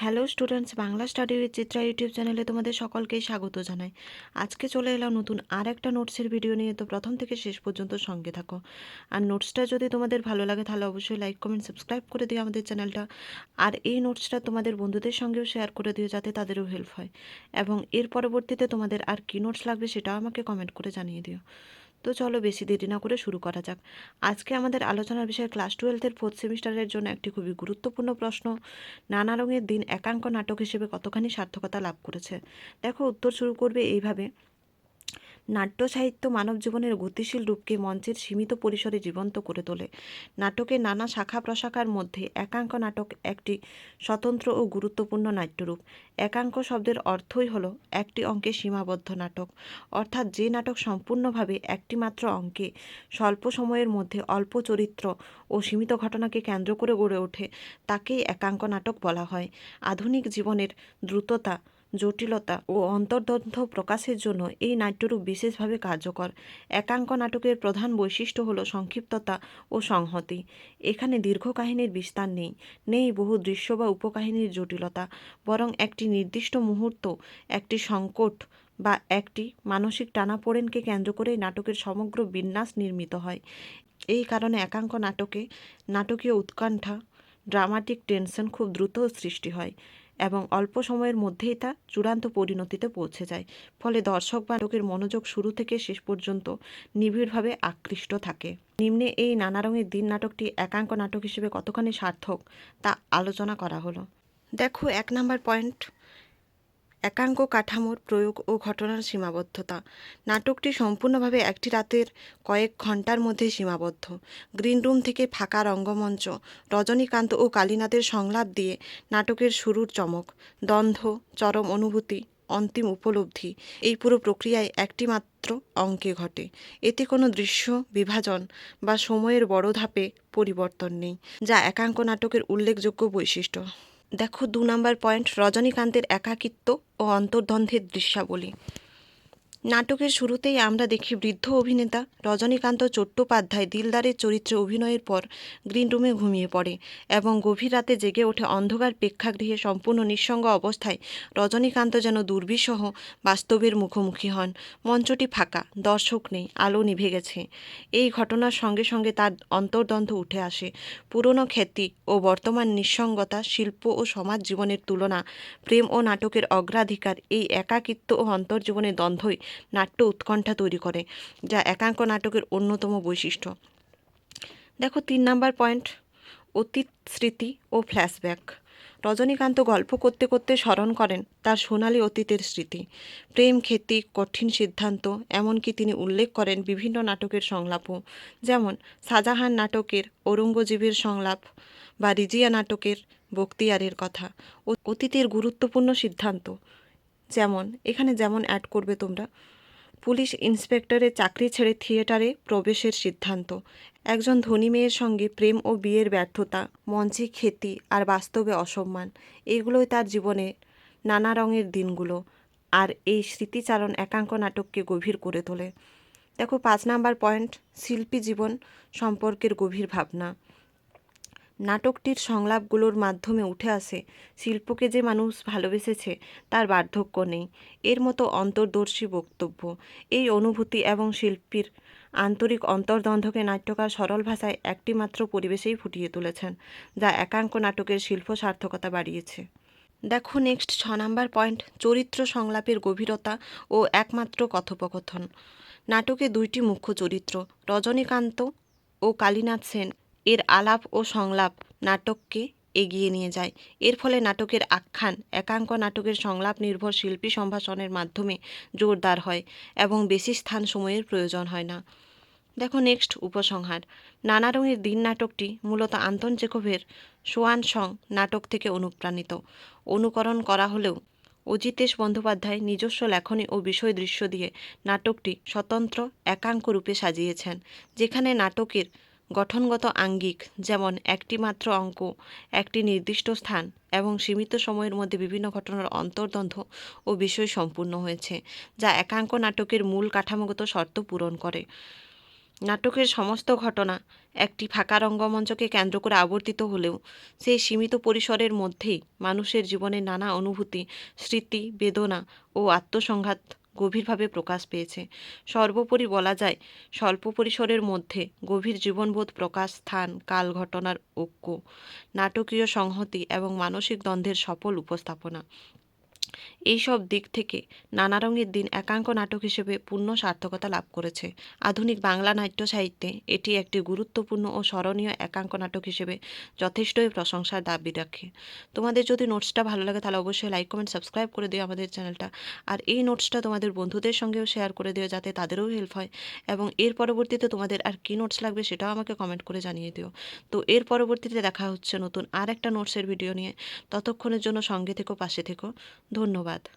Hello students, Bangla study with Chitra YouTube চ্যানেলে তোমাদের সকলকেই স্বাগত জানাই। আজকে চলে এলাম নতুন আর একটা নোটসের ভিডিও নিয়ে। তো প্রথম থেকে শেষ পর্যন্ত সঙ্গে থাকো। আর নোটসটা যদি তোমাদের ভালো লাগে তাহলে অবশ্যই লাইক কমেন্ট সাবস্ক্রাইব করে দিও আমাদের চ্যানেলটা। আর এই নোটসটা তোমাদের বন্ধুদের সঙ্গেও শেয়ার করে দিও যাতে তাদেরও হেল্প হয়। এবং এর পরবর্তীতে তোমাদের আর কী নোটস লাগবে সেটাও আমাকে কমেন্ট করে জানিয়ে দিও। তো চলো বেশি দেরি না করে শুরু করা যাক। আজকে আমাদের আলোচনার বিষয় ক্লাস 12-এর 4th সেমিস্টারের জন্য একটি খুবই গুরুত্বপূর্ণ প্রশ্ন। নানা রঙের দিন একাঙ্ক নাটক হিসেবে কতখানি সার্থকতা লাভ করেছে। দেখো, উত্তর শুরু করবে এইভাবে। নাট্য সাহিত্য মানব জীবনের গতিশীল রূপকে মঞ্চের সীমিত পরিসরে জীবন্ত করে তোলে। নাটকের নানা শাখা প্রশাখার মধ্যে একাঙ্ক নাটক একটি স্বতন্ত্র ও গুরুত্বপূর্ণ নাট্যরূপ। একাঙ্ক শব্দের অর্থই হলো একটি অঙ্কে সীমাবদ্ধ নাটক, অর্থাৎ যে নাটক সম্পূর্ণভাবে একটি মাত্র অঙ্কে স্বল্প সময়ের মধ্যে অল্প চরিত্র ও সীমিত ঘটনাকে কেন্দ্র করে গড়ে ওঠে তাকেই একাঙ্ক নাটক বলা হয়। আধুনিক জীবনের দ্রুততা, জটিলতা ও অন্তর্দ্বন্দ্ব প্রকাশের জন্য এই নাট্যরূপ বিশেষভাবে কার্যকর। একাঙ্ক নাটকের প্রধান বৈশিষ্ট্য হল সংক্ষিপ্ততা ও সংহতি। এখানে দীর্ঘ কাহিনীর বিস্তার নেই বহু দৃশ্য বা উপকাহিনীর জটিলতা, বরং একটি নির্দিষ্ট মুহূর্ত, একটি সংকট বা একটি মানসিক টানাপোড়েনকে কেন্দ্র করে নাটকের সমগ্র বিন্যাস নির্মিত হয়। এই কারণে একাঙ্ক নাটকে নাটকীয় উৎকণ্ঠা, ড্রামাটিক টেনশন খুব দ্রুত সৃষ্টি হয় এবং অল্প সময়ের মধ্যেই তা চূড়ান্ত পরিণতিতে পৌঁছে যায়। ফলে দর্শক বা নাটকের মনোযোগ শুরু থেকে শেষ পর্যন্ত নিবিড়ভাবে আকৃষ্ট থাকে। নিম্নে এই নানা রঙের দিন নাটকটি একাঙ্ক নাটক হিসেবে কতখানি সার্থক তা আলোচনা করা হলো। দেখো, 1 নাম্বার পয়েন্ট, একাঙ্ক কাঠামোর প্রয়োগ ও ঘটনার সীমাবদ্ধতা। নাটকটি সম্পূর্ণভাবে একটি রাতের কয়েক ঘন্টার মধ্যে সীমাবদ্ধ। গ্রিন রুম থেকে ফাঁকা রঙ্গমঞ্চ, রজনীকান্ত ও কালীনাথের সংলাপ দিয়ে নাটকের শুরুর চমক, দ্বন্দ্ব, চরম অনুভূতি, অন্তিম উপলব্ধি, এই পুরো প্রক্রিয়ায় একটি মাত্র অঙ্কে ঘটে। এতে কোনো দৃশ্য বিভাজন বা সময়ের বড় ধাপে পরিবর্তন নেই, যা একাঙ্ক নাটকের উল্লেখযোগ্য বৈশিষ্ট্য। দেখো, 2 নাম্বার পয়েন্ট, রজনীকান্তের একাকিত্ব ও অন্তর্দ্বন্দ্বের দৃশ্যাবলী। নাটকের শুরুতেই আমরা দেখি বৃদ্ধ অভিনেতা রজনীকান্ত চট্টোপাধ্যায় দিলদারের চরিত্রে অভিনয়ের পর গ্রিন রুমে ঘুমিয়ে পড়ে এবং গভীর রাতে জেগে ওঠে অন্ধকার প্রেক্ষাগৃহে। সম্পূর্ণ নিঃসঙ্গ অবস্থায় রজনীকান্ত যেন দুর্বিষহ বাস্তবের মুখোমুখি হন। মঞ্চটি ফাঁকা, দর্শক নেই, আলো নিভে গেছে। এই ঘটনার সঙ্গে সঙ্গে তার অন্তর্দ্বন্দ্ব উঠে আসে। পুরনো খ্যাতি ও বর্তমান নিঃসঙ্গতা, শিল্প ও সমাজ জীবনের তুলনা, প্রেম ও নাটকের অগ্রাধিকার, এই একাকিত্ব ও অন্তর্জীবনের দ্বন্দ্বই নাট্য উৎকণ্ঠা তৈরি করে, যা একাঙ্ক নাটকের অন্যতম বৈশিষ্ট্য। দেখো, 3 নাম্বার পয়েন্ট, অতীত স্মৃতি ও ফ্ল্যাশব্যাক। রজনীকান্ত গল্প করতে করতে স্মরণ করেন তার সোনালী অতীতের স্মৃতি, প্রেম, খ্যাতি, কঠিন সিদ্ধান্ত, এমনকি তিনি উল্লেখ করেন বিভিন্ন নাটকের সংলাপও, যেমন শাহজাহান নাটকের ঔরঙ্গজেবের সংলাপ বা রিজিয়া নাটকের বখতিয়ারের কথা। অতীতের গুরুত্বপূর্ণ সিদ্ধান্ত, এখানে যেমন অ্যাড করবে তোমরা, পুলিশ ইন্সপেক্টরের চাকরি ছেড়ে থিয়েটারে প্রবেশের সিদ্ধান্ত, একজন ধনী মেয়ের সঙ্গে প্রেম ও বিয়ের ব্যর্থতা, মঞ্চে খ্যাতি আর বাস্তবে অসম্মান, এগুলোই তার জীবনে নানা রঙের দিনগুলো। আর এই স্মৃতিচারণ একাঙ্ক নাটককে গভীর করে তোলে। দেখো, 5 নাম্বার পয়েন্ট, শিল্পী জীবন সম্পর্কের গভীর ভাবনা। নাটকটির সংলাপগুলোর মাধ্যমে উঠে আসে শিল্পকে যে মানুষ ভালোবেসেছে তার বার্ধক্য নেই, এর মতো অন্তর্দর্শী বক্তব্য। এই অনুভূতি এবং শিল্পীর আন্তরিক অন্তর্দ্বন্দ্বকে নাট্যকার সরল ভাষায় একটি মাত্র পরিবেশেই ফুটিয়ে তুলেছেন, যা একাঙ্ক নাটকের শিল্প সার্থকতা বাড়িয়েছে। দেখো নেক্সট 6 নাম্বার পয়েন্ট, চরিত্র সংলাপের গভীরতা ও একমাত্র কথোপকথন। নাটকে 2টি মুখ্য চরিত্র, রজনীকান্ত ও কালীনাথ সেন, এর আলাপ ও সংলাপ নাটককে এগিয়ে নিয়ে যায়। এর ফলে নাটকের আখ্যান একাঙ্ক নাটকের সংলাপ নির্ভর শিল্পী সম্ভাষণের মাধ্যমে জোরদার হয় এবং বেশি স্থান সময়ের প্রয়োজন হয় না। দেখো নেক্সট উপসংহার। নানা রঙের দিন নাটকটি মূলত আন্তন চেখোভের সোয়ান সং নাটক থেকে অনুকরণ করা হলেও অজিতেশ বন্দ্যোপাধ্যায় নিজস্ব লেখনী ও বিষয় দৃশ্য দিয়ে নাটকটি স্বতন্ত্র একাঙ্ক রূপে সাজিয়েছেন, যেখানে নাটকের গঠনগত আঙ্গিক, যেমন একটি মাত্র অঙ্ক, একটি নির্দিষ্ট স্থান এবং সীমিত সময়ের মধ্যে বিভিন্ন ঘটনার অন্তর্দ্বন্দ্ব ও বিষয় সম্পূর্ণ হয়েছে, যা একাঙ্ক নাটকের মূল কাঠামোগত শর্ত পূরণ করে। নাটকের সমস্ত ঘটনা একটি ফাঁকা রঙ্গমঞ্চকে কেন্দ্র করে আবর্তিত হলেও সেই সীমিত পরিসরের মধ্যেই মানুষের জীবনের নানা অনুভূতি, স্মৃতি, বেদনা ও আত্মসংঘাত গভীরভাবে প্রকাশ পেয়েছে। সর্বোপরি বলা যায়, স্বল্প পরিসরের মধ্যে গভীর জীবনবোধ প্রকাশ, স্থান, কাল, ঘটনার ঐক্য, নাটকীয় সংহতি এবং মানসিক দ্বন্দ্বের সফল উপস্থাপনা। এইসব দিক থেকে নানা রঙের দিন একাঙ্ক নাটক হিসেবে পূর্ণ সার্থকতা লাভ করেছে। আধুনিক বাংলা নাট্য সাহিত্যে এটি একটি গুরুত্বপূর্ণ ও স্মরণীয় একাঙ্ক নাটক হিসেবে যথেষ্টই প্রশংসার দাবি রাখে। তোমাদের যদি নোটসটা ভালো লাগে তাহলে অবশ্যই লাইক, কমেন্ট, সাবস্ক্রাইব করে দিও আমাদের চ্যানেলটা। আর এই নোটসটা তোমাদের বন্ধুদের সঙ্গেও শেয়ার করে দিও, যাতে তাদেরও হেল্প হয়। এবং এর পরবর্তীতে তোমাদের আর কী নোটস লাগবে সেটাও আমাকে কমেন্ট করে জানিয়ে দিও। তো এর পরবর্তীতে দেখা হচ্ছে নতুন আর একটা নোটসের ভিডিও নিয়ে। ততক্ষণের জন্য সঙ্গে থেকো, পাশে থেকো। ধন্যবাদ।